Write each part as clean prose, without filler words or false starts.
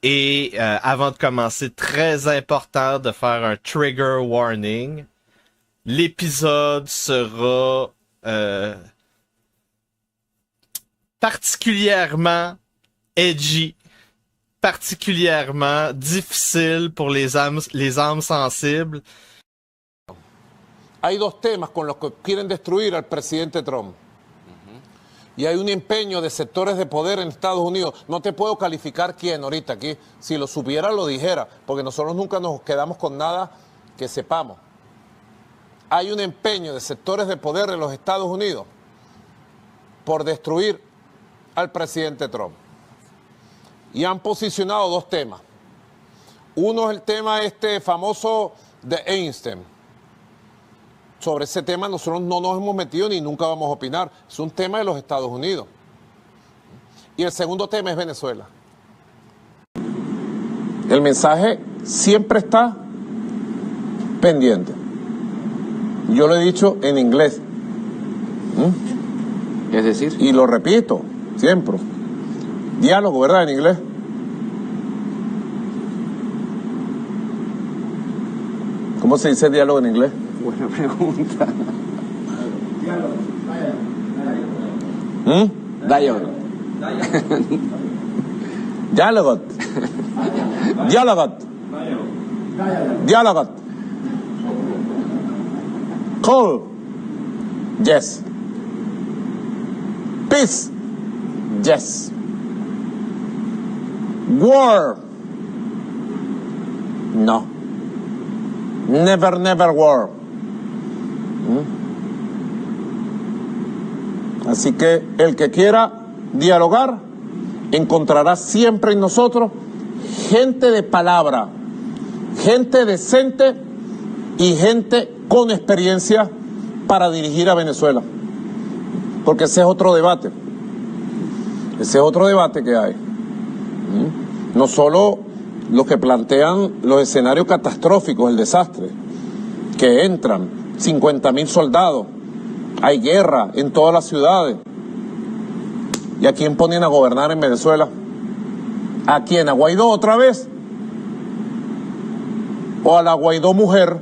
Et avant de commencer, très important de faire un trigger warning. L'épisode sera particulièrement edgy, particulièrement difficile pour les âmes sensibles. Hay dos temas con los que quieren destruir al presidente Trump. Y hay un empeño de sectores de poder en Estados Unidos. No te puedo calificar quién ahorita aquí. Si lo supiera, lo dijera, porque nosotros nunca nos quedamos con nada que sepamos. Hay un empeño de sectores de poder en los Estados Unidos por destruir al presidente Trump. Y han posicionado dos temas. Uno es el tema famoso de Einstein. Sobre ese tema nosotros no nos hemos metido ni nunca vamos a opinar. Es un tema de los Estados Unidos. Y el segundo tema es Venezuela. El mensaje siempre está pendiente. Yo lo he dicho en inglés. Es decir, Y lo repito siempre. Diálogo, ¿verdad? En inglés. ¿Cómo se dice diálogo en inglés? buena pregunta. Dialogue. Dialogot. Dialogot. Dialogot. Call. Yes. Peace. Yes. War. No. Never, never war. Así que el que quiera dialogar encontrará siempre en nosotros gente de palabra, gente decente y gente con experiencia para dirigir a Venezuela. Porque ese es otro debate. Ese es otro debate que hay. No solo los que plantean los escenarios catastróficos, el desastre, que entran 50.000 soldados, hay guerra en todas las ciudades. ¿Y a quién ponen a gobernar en Venezuela? ¿A quién? ¿A Guaidó otra vez? ¿O a la Guaidó mujer,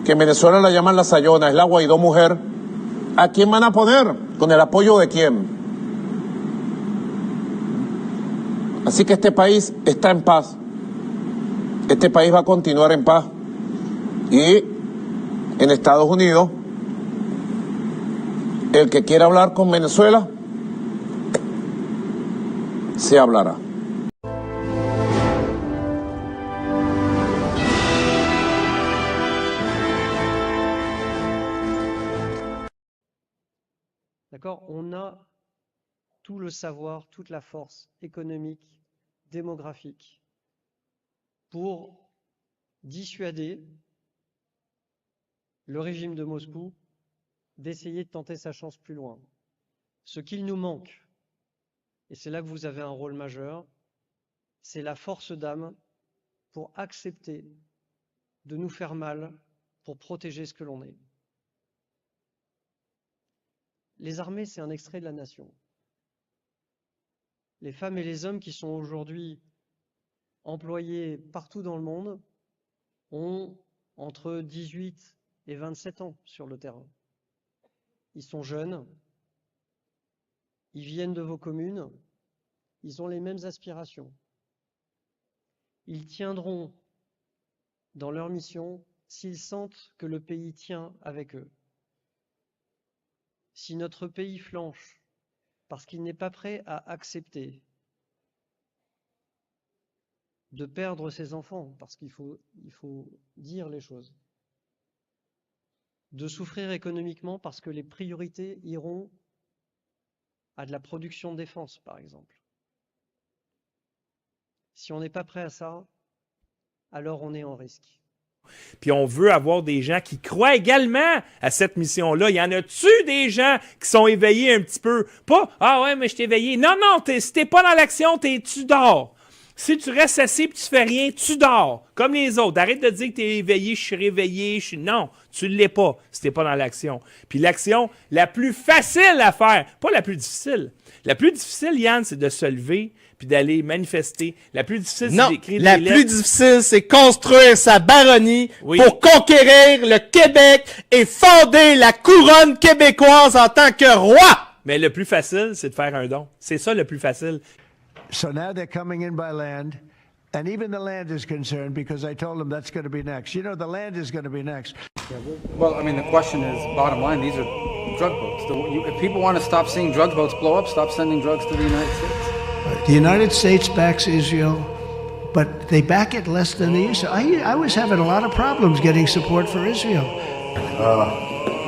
que en Venezuela la llaman la Sayona, es la Guaidó mujer? ¿A quién van a poner? ¿Con el apoyo de quién? Así que este país está en paz. Este país va a continuar en paz. Y en Estados Unidos, el que quiera hablar con Venezuela, se hablará. D'accord? On a tout le savoir, toute la force économique, démographique pour dissuader le régime de Moscou d'essayer de tenter sa chance plus loin. Ce qu'il nous manque, et c'est là que vous avez un rôle majeur, c'est la force d'âme pour accepter de nous faire mal pour protéger ce que l'on est. Les armées, c'est un extrait de la nation. Les femmes et les hommes qui sont aujourd'hui employés partout dans le monde ont entre 18 et 27 ans sur le terrain. Ils sont jeunes, ils viennent de vos communes, ils ont les mêmes aspirations. Ils tiendront dans leur mission s'ils sentent que le pays tient avec eux. Si notre pays flanche parce qu'il n'est pas prêt à accepter de perdre ses enfants, parce qu'il faut dire les choses, de souffrir économiquement parce que les priorités iront à de la production de défense, par exemple. Si on n'est pas prêt à ça, alors on est en risque. Puis on veut avoir des gens qui croient également à cette mission-là. Y en a-tu des gens qui sont éveillés un petit peu? Pas « Ah ouais, mais je t'ai éveillé. » Non, non, si t'es pas dans l'action, tu dors. Si tu restes assis et tu fais rien, tu dors, comme les autres. Arrête de dire que tu es éveillé, je suis réveillé, Non, tu ne l'es pas si tu n'es pas dans l'action. Puis l'action la plus facile à faire, pas la plus difficile. La plus difficile, Yann, c'est de se lever puis d'aller manifester. La plus difficile, c'est d'écrire des lettres. La plus difficile, c'est construire sa baronnie Oui. pour conquérir le Québec et fonder la couronne québécoise en tant que roi. Mais le plus facile, c'est de faire un don. C'est ça le plus facile. So now they're coming in by land, and even the land is concerned because I told them that's going to be next. You know, the land is going to be next. Well, I mean, the question is, bottom line, these are drug boats. If people want to stop seeing drug boats blow up, stop sending drugs to the United States. The United States backs Israel, but they back it less than they used to. I was having a lot of problems getting support for Israel.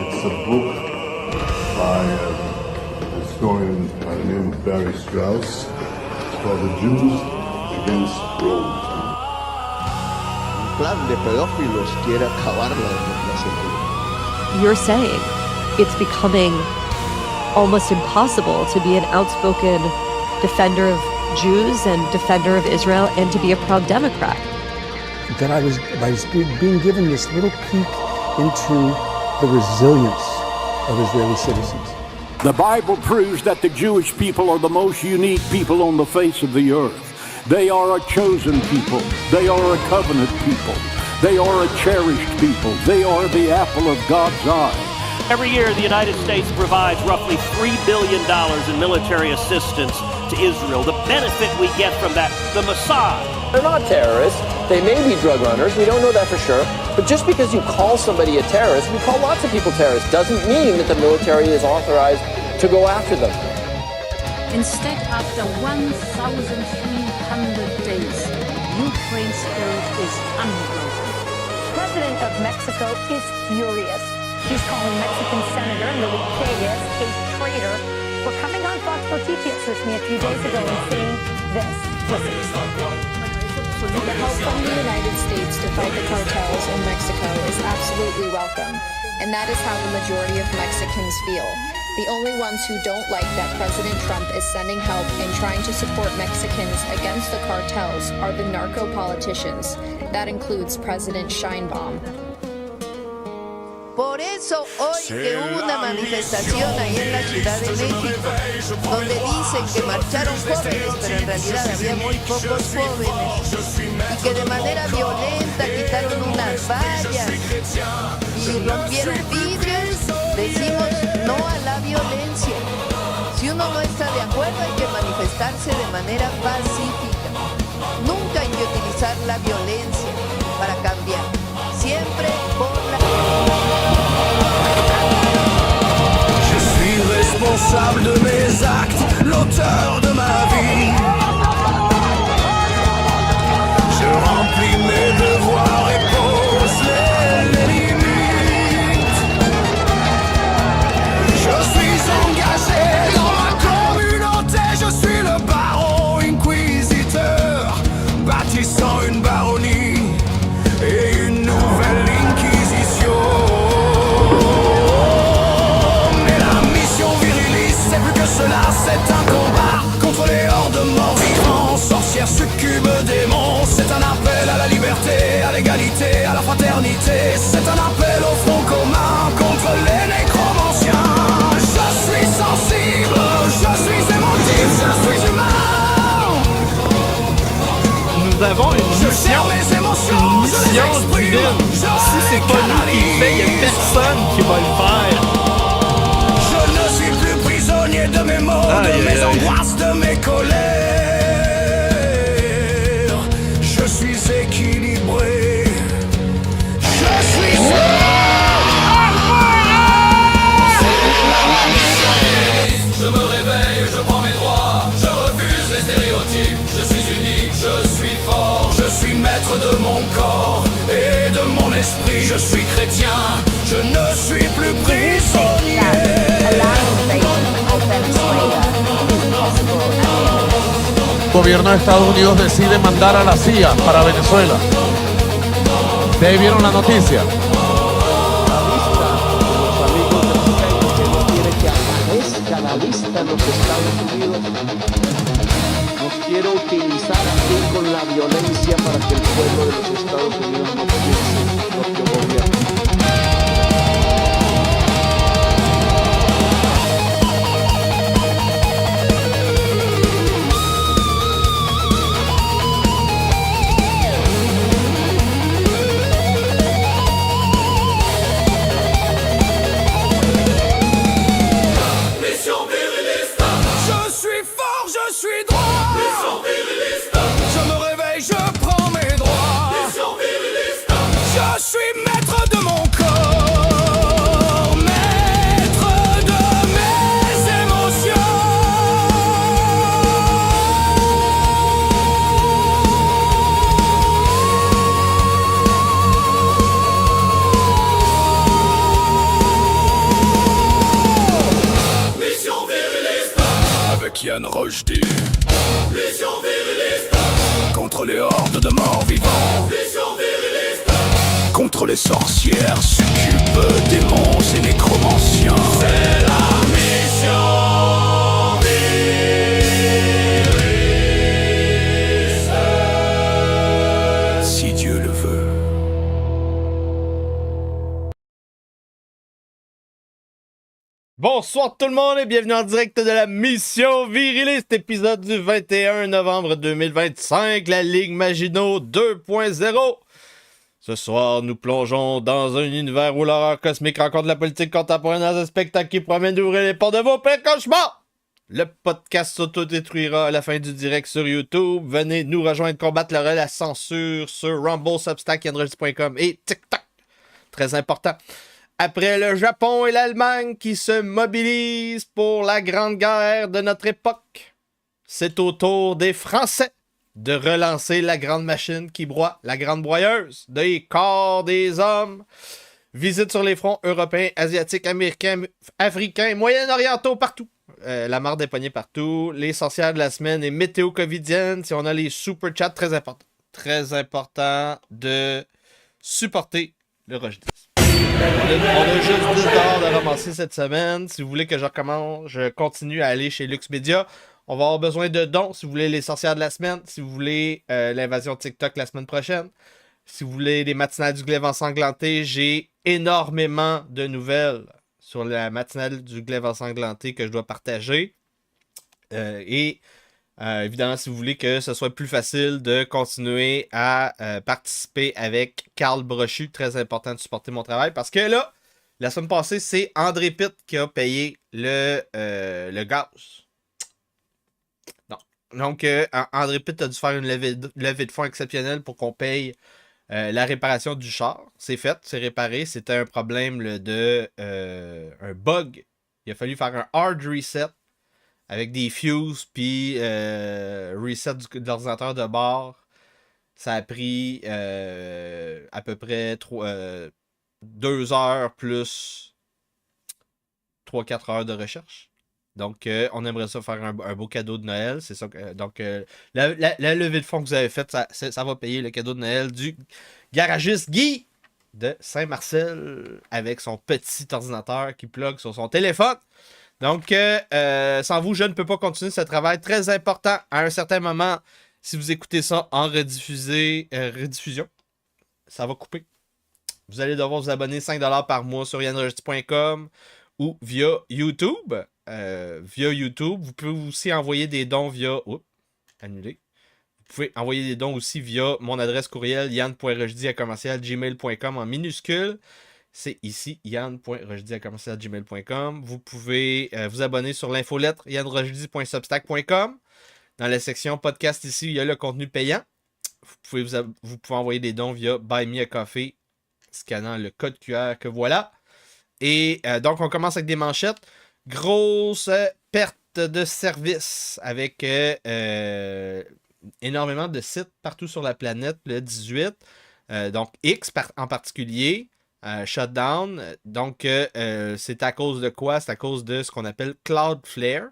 It's a book by a historian named Barry Strauss. It's called The Jews Against Rome. Un plan de pedófilos quiere acabar la democracia. You're saying it's becoming almost impossible to be an outspoken defender of Jews and defender of Israel and to be a proud Democrat. That I was being given this little peek into the resilience of Israeli citizens. The Bible proves that the Jewish people are the most unique people on the face of the earth. They are a chosen people. They are a covenant people. They are a cherished people. They are the apple of God's eye. Every year, the United States provides roughly $3 billion in military assistance to Israel. The benefit we get from that, the Mossad. They're not terrorists. They may be drug runners. We don't know that for sure. But just because you call somebody a terrorist, we call lots of people terrorists, doesn't mean that the military is authorized to go after them. Instead, after 1,300 days, Ukraine's spirit is unbroken. The president of Mexico is furious. He's calling Mexican Senator Lili Reyes a traitor for coming on Fox Noticias with me a few days ago and saying this. Listen. The help from the United States to fight the cartels in Mexico is absolutely welcome, and that is how the majority of Mexicans feel. The only ones who don't like that President Trump is sending help and trying to support Mexicans against the cartels are the narco-politicians. That includes President Sheinbaum. Por eso hoy que hubo una manifestación ahí en la Ciudad de México, donde dicen que marcharon jóvenes, pero en realidad había muy pocos jóvenes, y que de manera violenta quitaron unas vallas y rompieron vidrios, decimos no a la violencia. Si uno no está de acuerdo hay que manifestarse de manera pacífica. Nunca hay que utilizar la violencia para cambiar. Siempre por la... Je suis responsable de mes actes, l'auteur de ma vie. Je remplis mes devoirs et pose les limites. Je suis engagé dans ma communauté, je suis le baron inquisiteur, bâtissant une baronnie et une nouvelle inquisition. Mais la mission viriliste, c'est plus que cela, c'est un combat contre les hordes morts-vivants, sorcières, succubes, démons. C'est un appel à la liberté, à l'égalité, à la fraternité. C'est un appel au front commun contre les nécromanciens. Je suis sensible, je suis émotif, je suis humain. Nous avons une mission divine. Si c'est pas nous qui le fait, il n'y a personne qui va le faire. Je ne suis plus prisonnier de mes mots, de mes angoisses, de mes colères. Je suis équilibré. Je suis Je me réveille, je prends mes droits, je refuse les stéréotypes. Je suis unique, je suis fort, je suis maître de mon corps et de mon esprit. Je suis chrétien, je ne suis plus prisonnier. El gobierno de Estados Unidos decide mandar a la CIA para Venezuela. ¿De ahí vieron la noticia? La lista en los Estados Unidos nos quiere utilizar aquí con la violencia para que el pueblo de los Estados Unidos no piense su propio gobierno. Je suis droit. Je me réveille, je prends mes droits. Je suis maître de mon corps, maître de mes émotions. Mission viriliste avec Yann Rochdy. Mission viriliste contre les hordes de morts vivants. Mission viriliste contre les sorcières, succubes, démons et nécromanciens. C'est la mission viriliste. Si Dieu le veut. Bonsoir tout le monde et bienvenue en direct de la Mission Viriliste, épisode du 21 novembre 2025, la Ligue Maginot 2.0. Ce soir, nous plongeons dans un univers où l'horreur cosmique rencontre la politique contemporaine dans un spectacle qui promet d'ouvrir les portes de vos pires cauchemars. Le podcast s'autodétruira à la fin du direct sur YouTube. Venez nous rejoindre combattre le relais la censure sur Rumble, Substack, Yandroid.com et TikTok. Très important. Après le Japon et l'Allemagne qui se mobilisent pour la grande guerre de notre époque, c'est au tour des Français de relancer la grande machine qui broie, la grande broyeuse des corps des hommes. Visite sur les fronts européens, asiatiques, américains, africains, moyen-orientaux, partout. La marde des poignets partout. Les sorcières de la semaine et météo covidienne. Si on a les super chats, très important. Très important de supporter le Rochdy. On a juste 10 $ de ramasser cette semaine. Si vous voulez que je recommence, je continue à aller chez Lux Media. On va avoir besoin de dons si vous voulez les sorcières de la semaine, si vous voulez l'invasion TikTok la semaine prochaine, si vous voulez les matinales du glaive ensanglanté. J'ai énormément de nouvelles sur la matinale du glaive ensanglanté que je dois partager. Évidemment, si vous voulez que ce soit plus facile de continuer à participer avec Carl Brochu, très important de supporter mon travail, parce que là, la semaine passée, c'est André Pitt qui a payé le gaz. Non. Donc, André Pitt a dû faire une levée de fonds exceptionnelle pour qu'on paye la réparation du char. C'est fait, c'est réparé. C'était un problème un bug. Il a fallu faire un hard reset avec des fuses, puis reset de l'ordinateur de bord. Ça a pris à peu près 2 heures plus 3-4 heures de recherche. Donc, on aimerait ça faire un beau cadeau de Noël. C'est ça. Donc, la levée de fonds que vous avez faite, ça va payer le cadeau de Noël du garagiste Guy de Saint-Marcel avec son petit ordinateur qui plug sur son téléphone. Donc, sans vous, je ne peux pas continuer ce travail très important. À un certain moment, si vous écoutez ça en rediffusion, ça va couper. Vous allez devoir vous abonner 5 $ par mois sur yanrochdy.com ou via YouTube. Via YouTube, vous pouvez aussi envoyer des dons via... annulé. Vous pouvez envoyer des dons aussi via mon adresse courriel yann.rochdy@gmail.com en minuscule. C'est ici, yann.rochdy@gmail.com. Vous pouvez vous abonner sur l'infolettre yannrochdy.substack.com. Dans la section podcast ici, il y a le contenu payant. Vous pouvez envoyer des dons via Buy Me a Coffee, scannant le code QR que voilà. Et donc, on commence avec des manchettes. Grosse perte de service avec énormément de sites partout sur la planète le 18. Donc, X en particulier. Shutdown. Donc, c'est à cause de quoi? C'est à cause de ce qu'on appelle Cloudflare.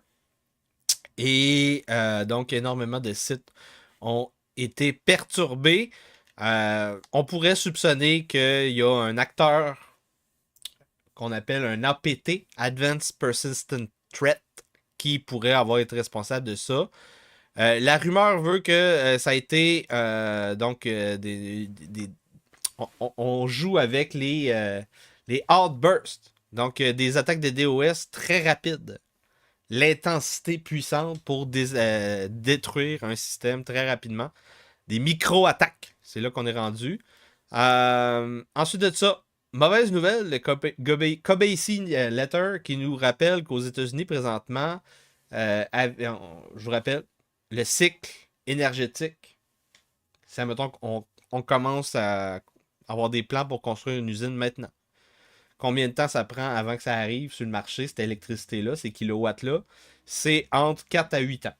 Et donc, énormément de sites ont été perturbés. On pourrait soupçonner qu'il y a un acteur qu'on appelle un APT, Advanced Persistent Threat, qui pourrait avoir été responsable de ça. La rumeur veut que ça a été on joue avec les outbursts, donc des attaques de DOS très rapides. L'intensité puissante pour détruire un système très rapidement. Des micro-attaques, c'est là qu'on est rendu. Ensuite de ça, mauvaise nouvelle, le Kobeissi Letter qui nous rappelle qu'aux États-Unis présentement, je vous rappelle, le cycle énergétique, c'est admettons qu'on commence à avoir des plans pour construire une usine maintenant. Combien de temps ça prend avant que ça arrive sur le marché, cette électricité-là, ces kilowatts-là? C'est entre 4 à 8 ans.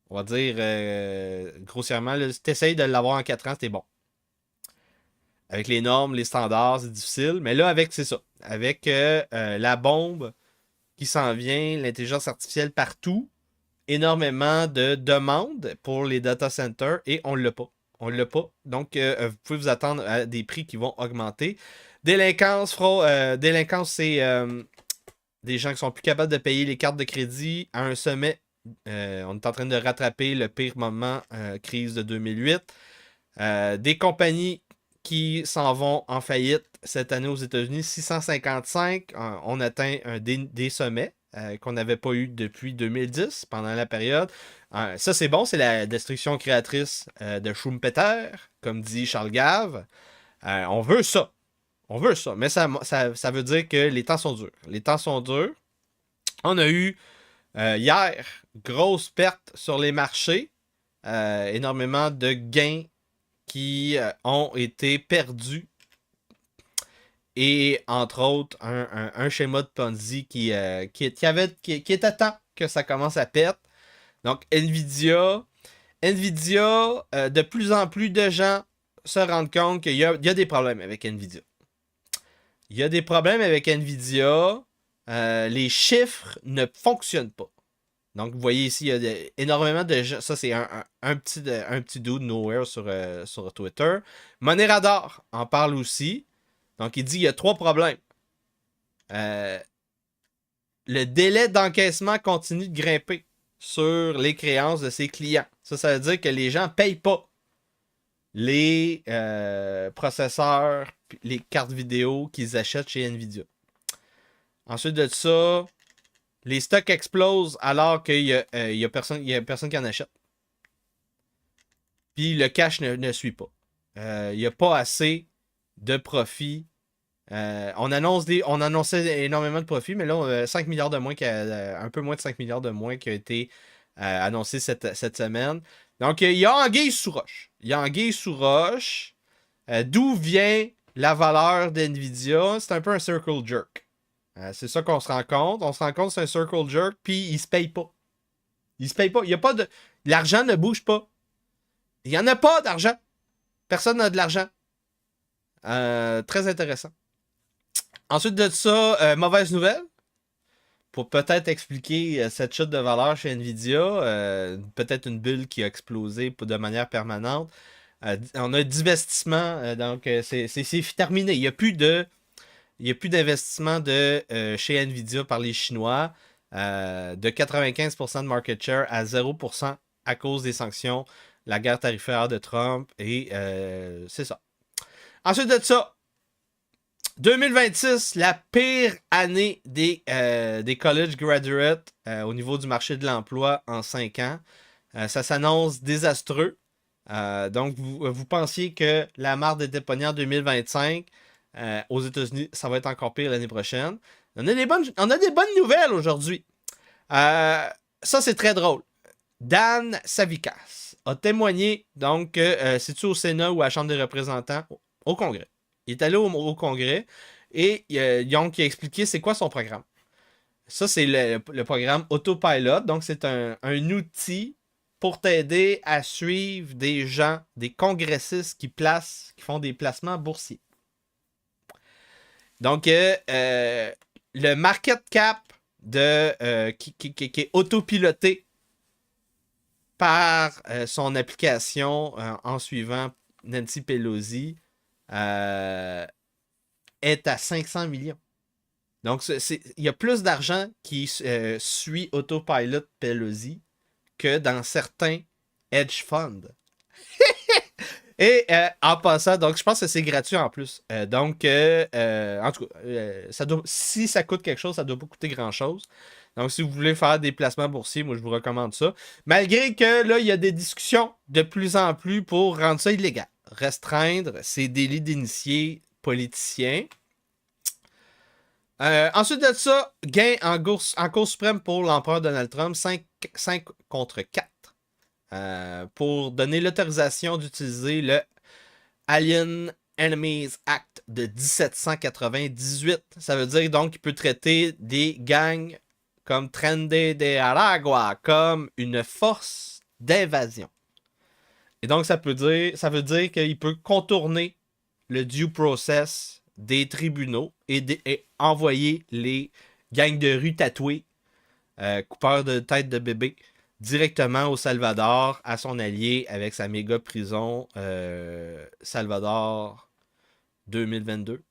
On va dire, grossièrement, si tu essayes de l'avoir en 4 ans, c'est bon. Avec les normes, les standards, c'est difficile. Mais là, c'est ça. Avec la bombe qui s'en vient, l'intelligence artificielle partout, énormément de demandes pour les data centers et on ne l'a pas. On ne l'a pas. Donc, vous pouvez vous attendre à des prix qui vont augmenter. Délinquance, c'est des gens qui sont plus capables de payer les cartes de crédit à un sommet. On est en train de rattraper le pire moment crise de 2008. Des compagnies qui s'en vont en faillite cette année aux États-Unis, 655. On atteint des sommets qu'on n'avait pas eu depuis 2010, pendant la période. Ça, c'est bon, c'est la destruction créatrice de Schumpeter, comme dit Charles Gave. On veut ça. On veut ça. Mais ça veut dire que les temps sont durs. Les temps sont durs. On a eu hier, grosse perte sur les marchés. Énormément de gains qui ont été perdus. Et entre autres, un schéma de Ponzi qui était temps que ça commence à perdre. Donc, Nvidia, de plus en plus de gens se rendent compte qu'il y a des problèmes avec Nvidia. Il y a des problèmes avec Nvidia. Les chiffres ne fonctionnent pas. Donc, vous voyez ici, il y a énormément de gens. Ça, c'est un petit dude nowhere sur Twitter. Money Radar en parle aussi. Donc, il dit qu'il y a 3 problèmes. Le délai d'encaissement continue de grimper sur les créances de ses clients. Ça veut dire que les gens ne payent pas les processeurs, les cartes vidéo qu'ils achètent chez Nvidia. Ensuite de ça, les stocks explosent alors qu'il y a personne qui en achète. Puis le cash ne suit pas. Il n'y a pas assez de profit. On annonçait énormément de profit, mais là, 5 milliards de moins, un peu moins de 5 milliards de moins qui a été annoncé cette semaine. Donc, il y a anguille sous roche. D'où vient la valeur d'NVIDIA? C'est un peu un circle jerk. C'est ça qu'on se rend compte. On se rend compte que c'est un circle jerk, puis il se paye pas. Il y a pas de... L'argent ne bouge pas. Il n'y en a pas d'argent. Personne n'a de l'argent. Très intéressant. Ensuite de ça, mauvaise nouvelle. Pour peut-être expliquer cette chute de valeur chez Nvidia, peut-être une bulle qui a explosé de manière permanente. On a un divestissement, donc c'est terminé. Il n'y a plus d'investissement chez Nvidia par les Chinois, de 95% de market share à 0% à cause des sanctions, la guerre tarifaire de Trump, et c'est ça. Ensuite de ça, 2026, la pire année des college graduates au niveau du marché de l'emploi en 5 ans. Ça s'annonce désastreux. Donc, vous pensiez que la marde était pognée en 2025. Aux États-Unis, ça va être encore pire l'année prochaine. On a des bonnes nouvelles aujourd'hui. Ça, c'est très drôle. Dan Savikas a témoigné, donc, c'est-tu au Sénat ou à la Chambre des représentants, au Congrès. Il est allé au Congrès et donc, il a expliqué c'est quoi son programme. Ça, c'est le programme Autopilot. Donc, c'est un outil pour t'aider à suivre des gens, des congressistes qui font des placements boursiers. Donc, le market cap qui est autopiloté par son application en suivant Nancy Pelosi est à 500 millions. Donc, il y a plus d'argent qui suit Autopilot Pelosi que dans certains hedge funds. Et en passant, donc je pense que c'est gratuit en plus. En tout cas, si ça coûte quelque chose, ça ne doit pas coûter grand-chose. Donc si vous voulez faire des placements boursiers, moi je vous recommande ça. Malgré que là, il y a des discussions de plus en plus pour rendre ça illégal. Restreindre ces délits d'initiés politiciens. Ensuite de ça, gain en Cour suprême pour l'empereur Donald Trump, 5 contre 4. Pour donner l'autorisation d'utiliser le Alien Enemies Act de 1798. Ça veut dire donc qu'il peut traiter des gangs comme Tren de Aragua comme une force d'invasion. Et donc ça veut dire qu'il peut contourner le due process des tribunaux et envoyer les gangs de rue tatoués, coupeurs de tête de bébé, directement au Salvador, à son allié, avec sa méga prison Salvador 2022.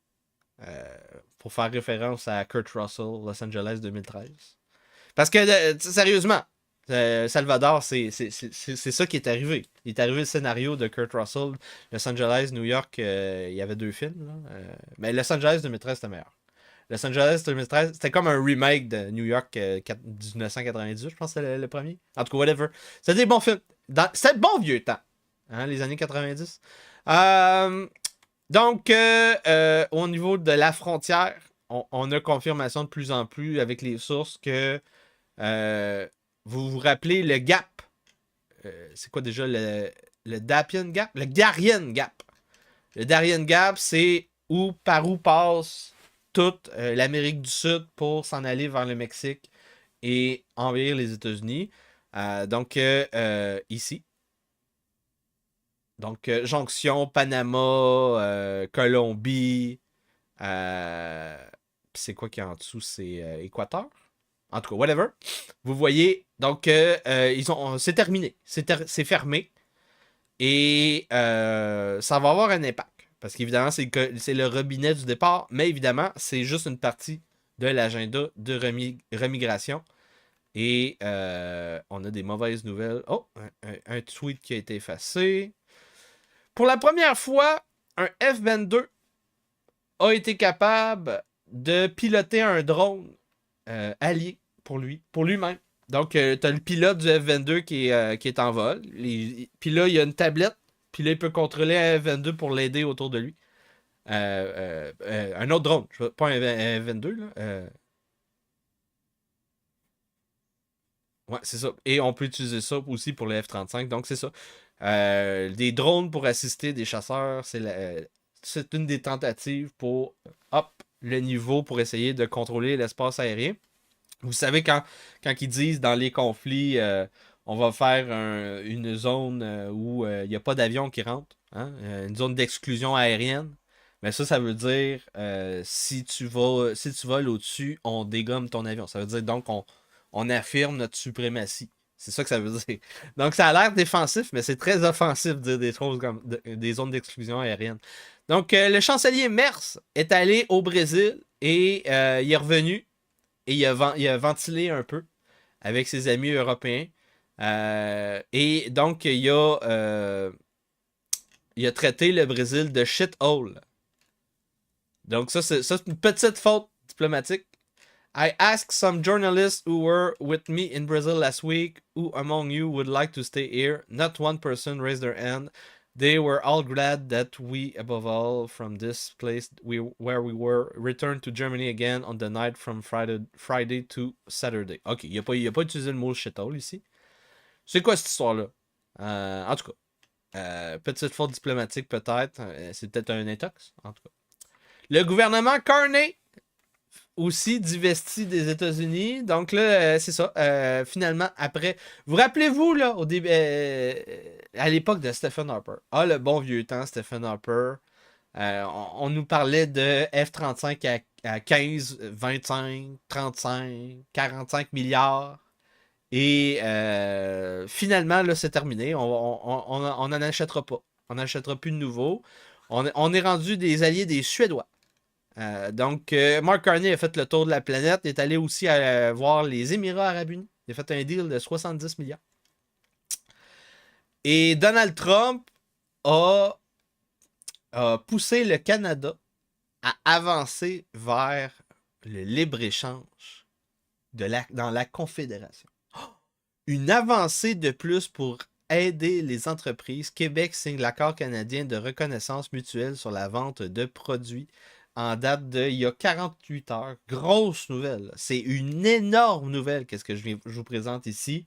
Pour faire référence à Kurt Russell, Los Angeles 2013. Parce que, sérieusement, Salvador, c'est ça qui est arrivé. Il est arrivé le scénario de Kurt Russell, Los Angeles, New York, il y avait 2 films. Là, mais Los Angeles 2013, c'était meilleur. Los Angeles 2013, c'était comme un remake de New York 1998, je pense que c'était le premier. En tout cas, whatever. C'était des bons films. C'était le bon vieux temps, hein, les années 90. Donc, au niveau de la frontière, on a confirmation de plus en plus avec les sources que vous vous rappelez le gap. C'est quoi déjà le Dapian Gap? Le Darien Gap. Le Darien Gap, c'est par où passe toute l'Amérique du Sud pour s'en aller vers le Mexique et envahir les États-Unis. Donc, ici. Donc, jonction, Panama, Colombie. C'est quoi qui est en dessous? C'est Équateur? En tout cas, whatever. Vous voyez, donc, c'est terminé. C'est fermé. Et ça va avoir un impact. Parce qu'évidemment, c'est le robinet du départ. Mais évidemment, c'est juste une partie de l'agenda de remigration. Et on a des mauvaises nouvelles. Oh, un tweet qui a été effacé. Pour la première fois, un F-22 a été capable de piloter un drone allié pour lui-même. Donc, tu as le pilote du F-22 qui est en vol. Puis là, il y a une tablette. Puis là, il peut contrôler un F-22 pour l'aider autour de lui. Un autre drone. Pas un F-22, là. Ouais, c'est ça. Et on peut utiliser ça aussi pour le F-35. Donc, c'est ça. Des drones pour assister des chasseurs, c'est une des tentatives pour le niveau pour essayer de contrôler l'espace aérien. Vous savez, quand ils disent dans les conflits, on va faire une zone où il n'y a pas d'avion qui rentre, hein, une zone d'exclusion aérienne, mais ça veut dire si tu voles au-dessus, on dégomme ton avion. Ça veut dire donc on affirme notre suprématie. C'est ça que ça veut dire. Donc, ça a l'air défensif, mais c'est très offensif de dire des choses comme des zones d'exclusion aérienne. Donc, le chancelier Merz est allé au Brésil et il est revenu et il a ventilé un peu avec ses amis européens. Et donc, il a traité le Brésil de shithole. Donc, ça, c'est une petite faute diplomatique. I asked some journalists who were with me in Brazil last week, who among you would like to stay here? Not one person raised their hand. They were all glad that we, above all, from this place where we were, returned to Germany again on the night from Friday to Saturday. Ok, il n'a pas utilisé le mot shithole ici. C'est quoi cette histoire-là? En tout cas, petite faute diplomatique peut-être. C'est peut-être un intox, en tout cas. Le gouvernement Carney aussi divesti des États-Unis. Donc là, c'est ça. Finalement, après... Vous rappelez-vous, là, au début, à l'époque de Stephen Harper. Ah, le bon vieux temps, Stephen Harper. On nous parlait de F-35 à 15, 25, 35, 45 milliards. Et finalement, là, c'est terminé. On n'en achètera pas. On n'achètera plus de nouveau. On est rendu des alliés des Suédois. Donc, Mark Carney a fait le tour de la planète. Il est allé aussi voir les Émirats Arabes Unis. Il a fait un deal de 70 milliards. Et Donald Trump a poussé le Canada à avancer vers le libre-échange dans la Confédération. Une avancée de plus pour aider les entreprises. Québec signe l'accord canadien de reconnaissance mutuelle sur la vente de produits en date de il y a 48 heures. Grosse nouvelle. C'est une énorme nouvelle qu'est-ce que je vous présente ici.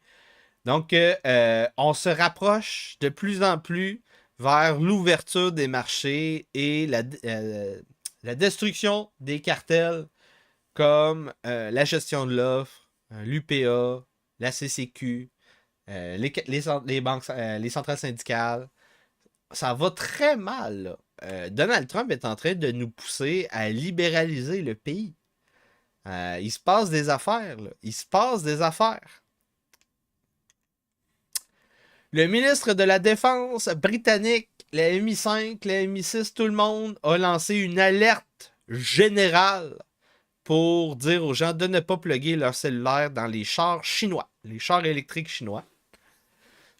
Donc, on se rapproche de plus en plus vers l'ouverture des marchés et la destruction des cartels comme la gestion de l'offre, l'UPA, la CCQ, les banques, les centrales syndicales. Ça va très mal, là. Donald Trump est en train de nous pousser à libéraliser le pays. Il se passe des affaires, là. Il se passe des affaires. Le ministre de la Défense britannique, la MI5, la MI6, tout le monde a lancé une alerte générale pour dire aux gens de ne pas plugger leur cellulaire dans les chars chinois, les chars électriques chinois.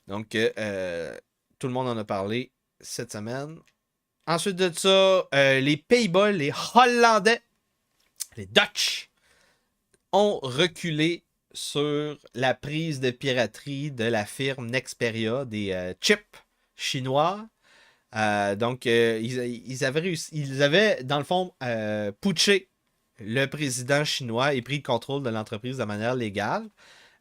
Donc, tout le monde en a parlé cette semaine. Ensuite de ça, les Pays-Bas, les Hollandais, les Dutch, ont reculé sur la prise de piraterie de la firme Nexperia, des chips chinois. Donc, ils avaient, dans le fond, putché le président chinois et pris le contrôle de l'entreprise de manière légale.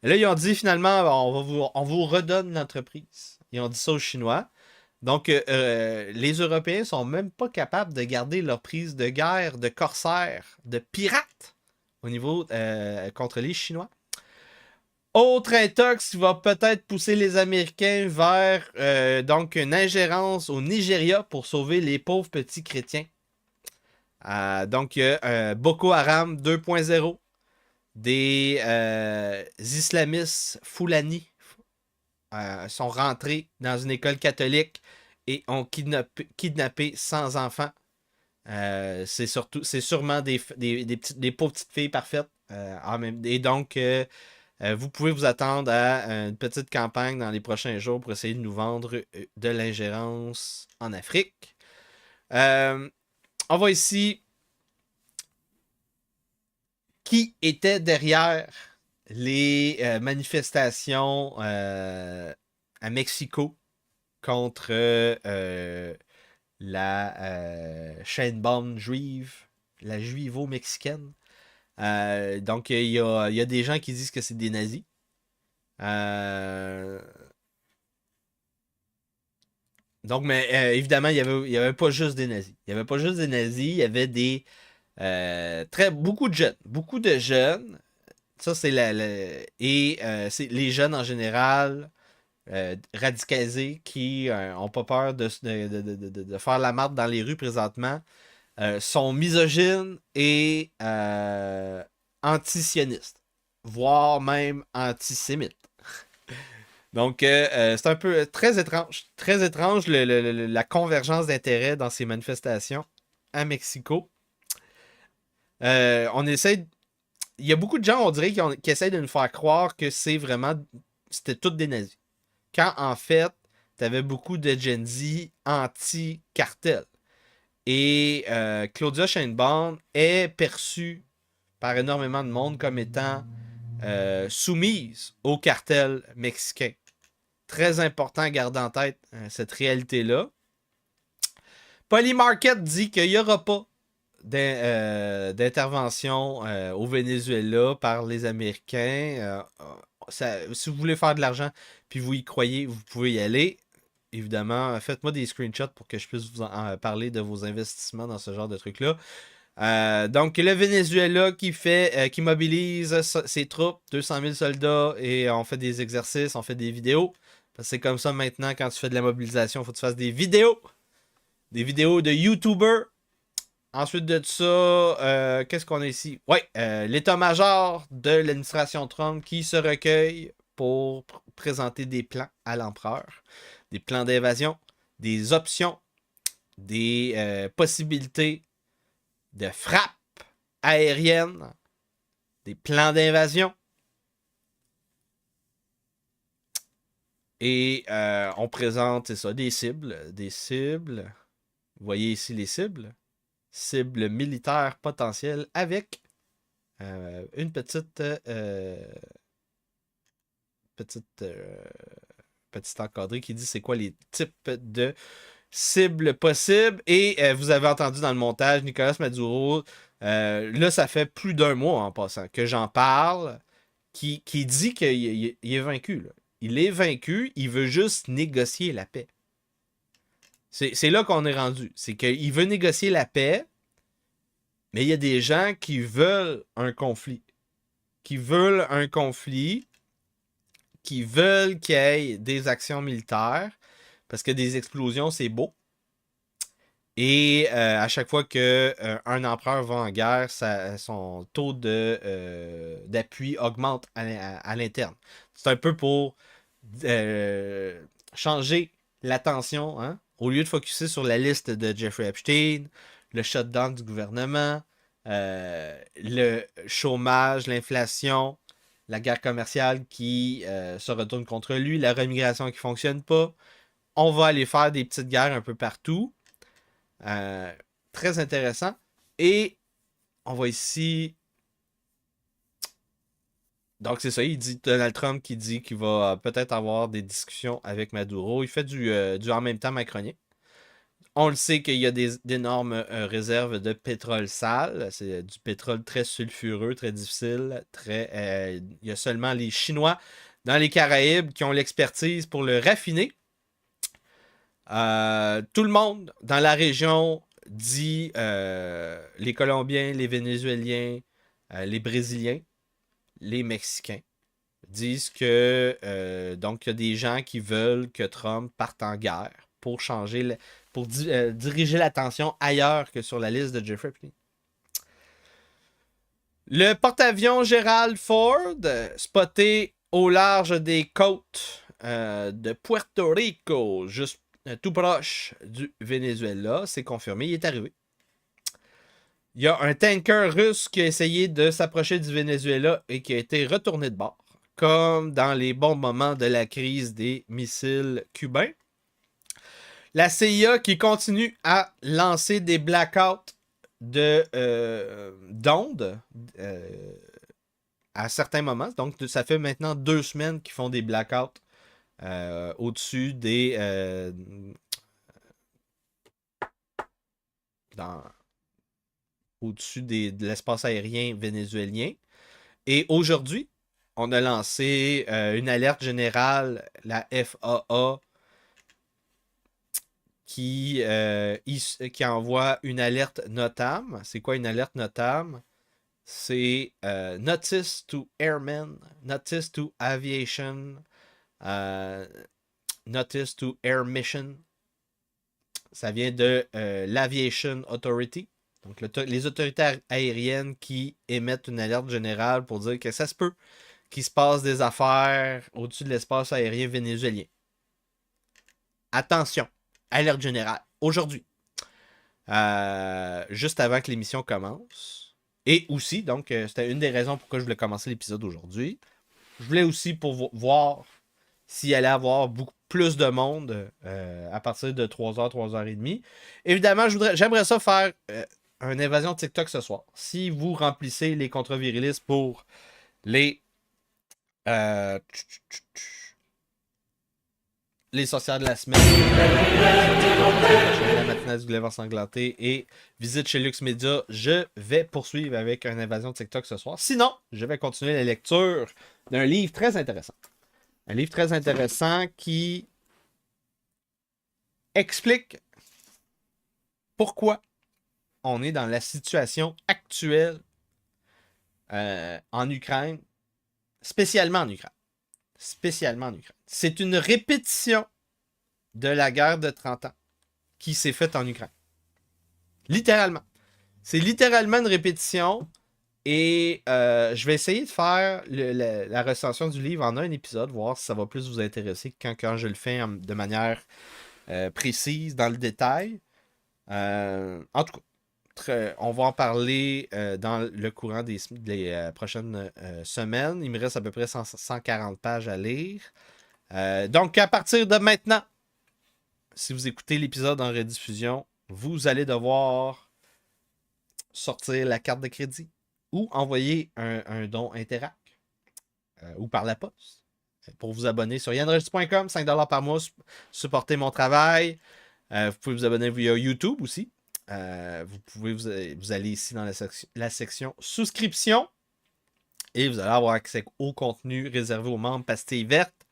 Et là, ils ont dit finalement, on vous redonne l'entreprise. Ils ont dit ça aux Chinois. Donc, les Européens sont même pas capables de garder leur prise de guerre de corsaires, de pirates au niveau contre les Chinois. Autre intox qui va peut-être pousser les Américains vers donc une ingérence au Nigeria pour sauver les pauvres petits chrétiens. Donc, Boko Haram 2.0, des islamistes Fulani sont rentrés dans une école catholique et ont kidnappé 100 enfants. C'est sûrement des pauvres petites filles parfaites. Et donc, vous pouvez vous attendre à une petite campagne dans les prochains jours pour essayer de nous vendre de l'ingérence en Afrique. On voit ici qui était derrière les manifestations à Mexico contre la chaîne-borne juive, la juivo-mexicaine. Donc, il y a des gens qui disent que c'est des nazis. Donc, mais évidemment, il y avait pas juste des nazis. Il y avait pas juste des nazis, il y avait des beaucoup de jeunes. Ça, c'est c'est les jeunes en général radicalisés qui ont pas peur de faire la marde dans les rues présentement. Sont misogynes et antisionistes, voire même antisémites. Donc, c'est un peu très étrange la convergence d'intérêts dans ces manifestations à Mexico. Il y a beaucoup de gens, on dirait, qui essayent de nous faire croire que c'était tous des nazis. Quand, en fait, tu avais beaucoup de Gen Z anti-cartel. Et Claudia Sheinbaum est perçue par énormément de monde comme étant soumise au cartel mexicain. Très important à garder en tête cette réalité-là. Polymarket dit qu'il n'y aura pas d'intervention au Venezuela par les Américains. Si vous voulez faire de l'argent puis vous y croyez, vous pouvez y aller. Évidemment, faites-moi des screenshots pour que je puisse vous en parler de vos investissements dans ce genre de trucs-là. Donc, le Venezuela qui mobilise ses troupes, 200 000 soldats, et on fait des exercices, on fait des vidéos. Parce que c'est comme ça maintenant, quand tu fais de la mobilisation, il faut que tu fasses des vidéos. Des vidéos de YouTubers. Ensuite de ça, qu'est-ce qu'on a ici? Oui, l'état-major de l'administration Trump qui se recueille pour présenter des plans à l'empereur. Des plans d'invasion, des options, des possibilités de frappe aérienne, des plans d'invasion. Et on présente, c'est ça, des cibles. Des cibles. Vous voyez ici les cibles. Cibles militaires potentielles avec une petite encadrée qui dit c'est quoi les types de cibles possibles. Et vous avez entendu dans le montage, Nicolas Maduro, là, ça fait plus d'un mois en passant que j'en parle, qui dit qu'il est vaincu. Là. Il est vaincu, il veut juste négocier la paix. C'est là qu'on est rendu. C'est qu'il veut négocier la paix, mais il y a des gens qui veulent un conflit. Qui veulent qu'il y ait des actions militaires, parce que des explosions, c'est beau. Et à chaque fois qu'un empereur va en guerre, son taux d'appui augmente à l'interne. C'est un peu pour changer l'attention, hein? Au lieu de focusser sur la liste de Jeffrey Epstein, le shutdown du gouvernement, le chômage, l'inflation, la guerre commerciale qui se retourne contre lui, la remigration qui ne fonctionne pas. On va aller faire des petites guerres un peu partout. Très intéressant. Et on va ici... Donc c'est ça, il dit Donald Trump qui dit qu'il va peut-être avoir des discussions avec Maduro. Il fait du en même temps macronien. On le sait qu'il y a d'énormes réserves de pétrole sale. C'est du pétrole très sulfureux, très difficile. Il y a seulement les Chinois dans les Caraïbes qui ont l'expertise pour le raffiner. Tout le monde dans la région dit, les Colombiens, les Vénézuéliens, les Brésiliens, les Mexicains, disent que donc il y a des gens qui veulent que Trump parte en guerre pour changer, diriger l'attention ailleurs que sur la liste de Jeffrey Epstein. Le porte-avions Gerald Ford, spoté au large des côtes de Puerto Rico, juste tout proche du Venezuela, c'est confirmé, il est arrivé. Il y a un tanker russe qui a essayé de s'approcher du Venezuela et qui a été retourné de bord, comme dans les bons moments de la crise des missiles cubains. La CIA qui continue à lancer des blackouts d'ondes à certains moments. Donc, ça fait maintenant 2 semaines qu'ils font des blackouts au-dessus des... au-dessus de l'espace aérien vénézuélien. Et aujourd'hui, on a lancé une alerte générale, la FAA, qui envoie une alerte NOTAM. C'est quoi une alerte NOTAM? C'est Notice to Airmen, Notice to Aviation, Notice to Air Mission. Ça vient de l'Aviation Authority. Donc, les autorités aériennes qui émettent une alerte générale pour dire que ça se peut qu'il se passe des affaires au-dessus de l'espace aérien vénézuélien. Attention, alerte générale, aujourd'hui. Juste avant que l'émission commence. Et aussi, donc, c'était une des raisons pourquoi je voulais commencer l'épisode aujourd'hui. Je voulais aussi pour voir s'il allait y avoir beaucoup plus de monde à partir de 3h, 3h30. Évidemment, j'aimerais ça faire une invasion TikTok ce soir. Si vous remplissez les contrats virilistes pour les sorcières de la semaine, la matinale du glaive ensanglanté et visite chez Lux Media, je vais poursuivre avec une invasion TikTok ce soir. Sinon, je vais continuer la lecture d'un livre très intéressant. Un livre très intéressant qui explique pourquoi on est dans la situation actuelle en Ukraine, spécialement en Ukraine. C'est une répétition de la guerre de 30 ans qui s'est faite en Ukraine. Littéralement. C'est littéralement une répétition. Et je vais essayer de faire la recension du livre en un épisode, voir si ça va plus vous intéresser quand je le fais de manière précise, dans le détail. En tout cas, on va en parler dans le courant des prochaines semaines. Il me reste à peu près 140 pages à lire. Donc, à partir de maintenant, si vous écoutez l'épisode en rediffusion, vous allez devoir sortir la carte de crédit ou envoyer un don Interac ou par la poste pour vous abonner sur yanrogis.com, 5$ par mois, supporter mon travail. Vous pouvez vous abonner via YouTube aussi. Vous allez ici dans la section souscription et vous allez avoir accès au contenu réservé aux membres pastilles vertes.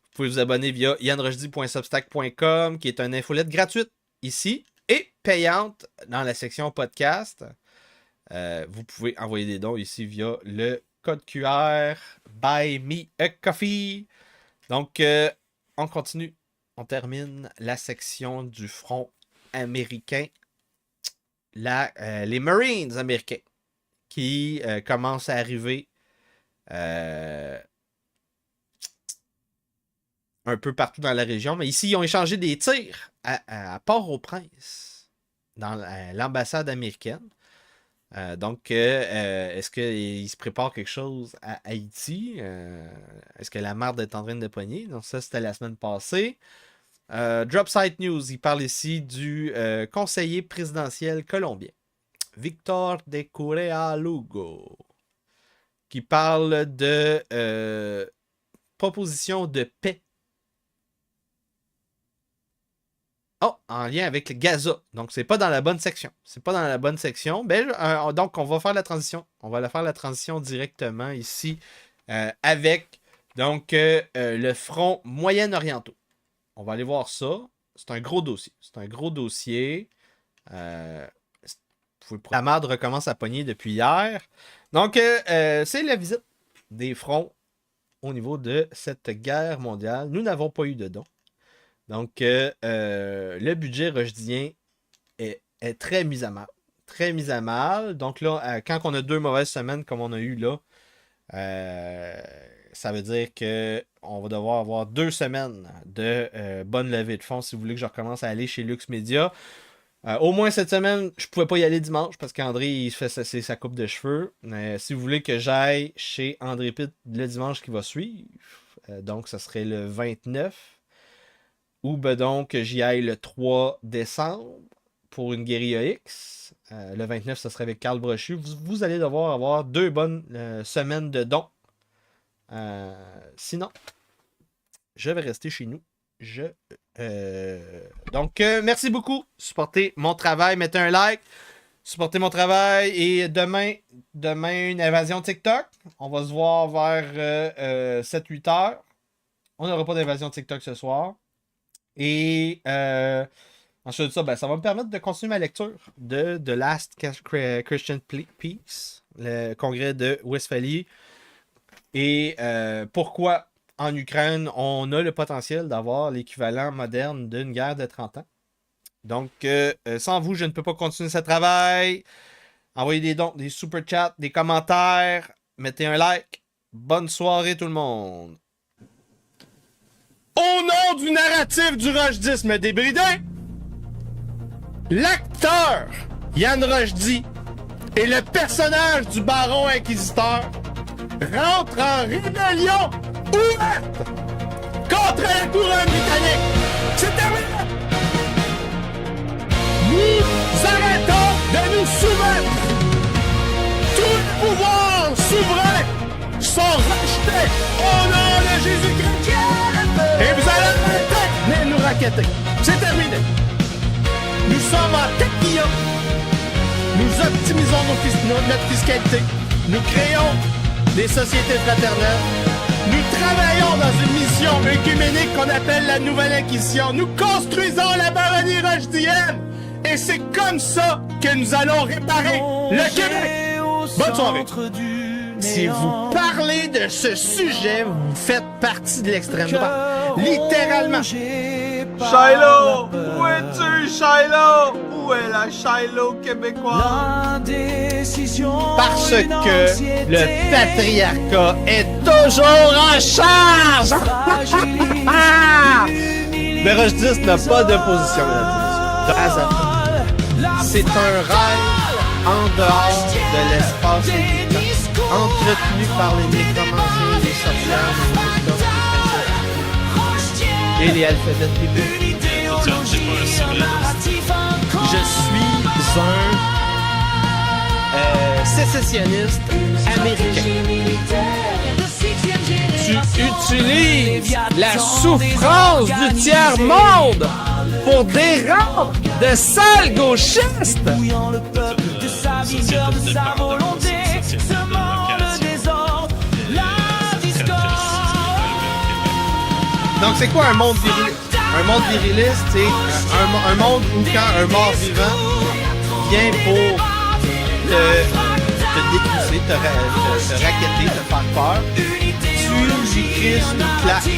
Vous pouvez vous abonner via yanrogis.substack.com qui est une infolette gratuite ici et payante dans la section podcast. Vous pouvez envoyer des dons ici via le code QR Buy Me a Coffee. Donc, on continue. On termine la section du front américain. Les Marines américains qui commencent à arriver un peu partout dans la région. Mais ici, ils ont échangé des tirs à Port-au-Prince, dans l'ambassade américaine. Donc, est-ce qu'il se prépare quelque chose à Haïti? Est-ce que la marde est en train de pogner? Donc, ça, c'était la semaine passée. Dropsite News, il parle ici du conseiller présidentiel colombien, Victor de Correa Lugo, qui parle de proposition de paix. Oh, en lien avec le Gaza. Donc, c'est pas dans la bonne section. C'est pas dans la bonne section. Donc, on va faire la transition. On va faire la transition directement ici avec donc le front moyen-orientaux. On va aller voir ça. C'est un gros dossier. La marde recommence à pogner depuis hier. Donc, c'est la visite des fronts au niveau de cette guerre mondiale. Nous n'avons pas eu de dons. Donc, le budget rushdien est très mis à mal. Très mis à mal. Donc là, quand on a 2 mauvaises semaines comme on a eu là, ça veut dire qu'on va devoir avoir 2 semaines de bonne levée de fonds si vous voulez que je recommence à aller chez Lux Media. Au moins cette semaine, je ne pouvais pas y aller dimanche parce qu'André il fait sa coupe de cheveux. Si vous voulez que j'aille chez André Pitt le dimanche qui va suivre, donc ça serait le 29, ou donc j'y aille le 3 décembre pour une Guérilla X. Le 29, ça serait avec Carl Brochu. Vous allez devoir avoir 2 bonnes semaines de dons. Sinon, je vais rester chez nous. Donc, merci beaucoup. Supportez mon travail. Mettez un like. Supportez mon travail. Et demain, une invasion TikTok. On va se voir vers 7-8 heures. On n'aura pas d'invasion TikTok ce soir. Et ensuite de ça, ça va me permettre de continuer ma lecture de The Last Christian Peace, le congrès de Westphalie. Et pourquoi en Ukraine, on a le potentiel d'avoir l'équivalent moderne d'une guerre de 30 ans. Donc, sans vous, je ne peux pas continuer ce travail. Envoyez des dons, des super chats, des commentaires. Mettez un like. Bonne soirée tout le monde. Au nom du narratif du rushdisme débridé, l'acteur Yann Rochdy et le personnage du baron inquisiteur rentrent en rébellion ouverte contre la couronne britannique. C'est terminé! Nous arrêtons de nous soumettre. Tous les pouvoirs souverains sont rachetés au nom de Jésus-Christ. Et vous allez arrêter de nous raqueter. C'est terminé. Nous sommes en taquilla. Nous optimisons notre fiscalité. Nous créons des sociétés fraternelles. Nous travaillons dans une mission œcuménique qu'on appelle la Nouvelle Inquisition. Nous construisons la baronnie rochdienne. Et c'est comme ça que nous allons réparer le Québec. Bonne soirée. Si vous parlez de ce sujet, vous faites partie de l'extrême droite. Littéralement. Shiloh! Où es-tu, Shiloh? Où est la Shiloh québécoise? Parce que le patriarcat est toujours en charge! Le rushdisme n'a pas de position, c'est un rêve en dehors de l'espace entretenu par les nécromanciens, les sorcières, les Et les alphabets bibliques. Je suis un sécessionniste américain. Tu utilises la souffrance du tiers-monde pour dérompre de sales gauchistes. Donc c'est quoi un monde viriliste? Un monde viriliste, c'est un monde où quand un mort vivant vient pour te dépousser, te racketter, te faire peur, tu lui crisses une claque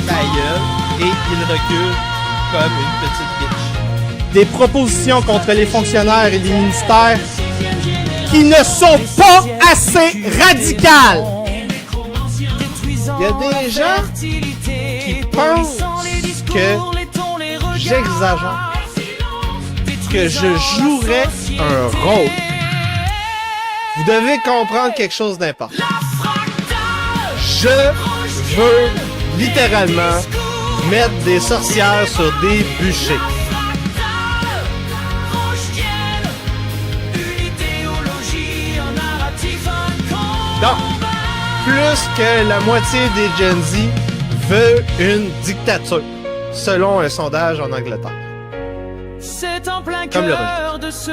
ta gueule et il recule comme une petite bitch. Des propositions contre les fonctionnaires et les ministères qui ne sont pas assez radicales. Il y a des gens qui pensent que j'exagère, que je jouerais un rôle. Vous devez comprendre quelque chose d'important. Je veux littéralement mettre des sorcières sur des bûchers. Donc, plus que la moitié des Gen Z veut une dictature, selon un sondage en Angleterre. C'est en plein Comme le cœur de ce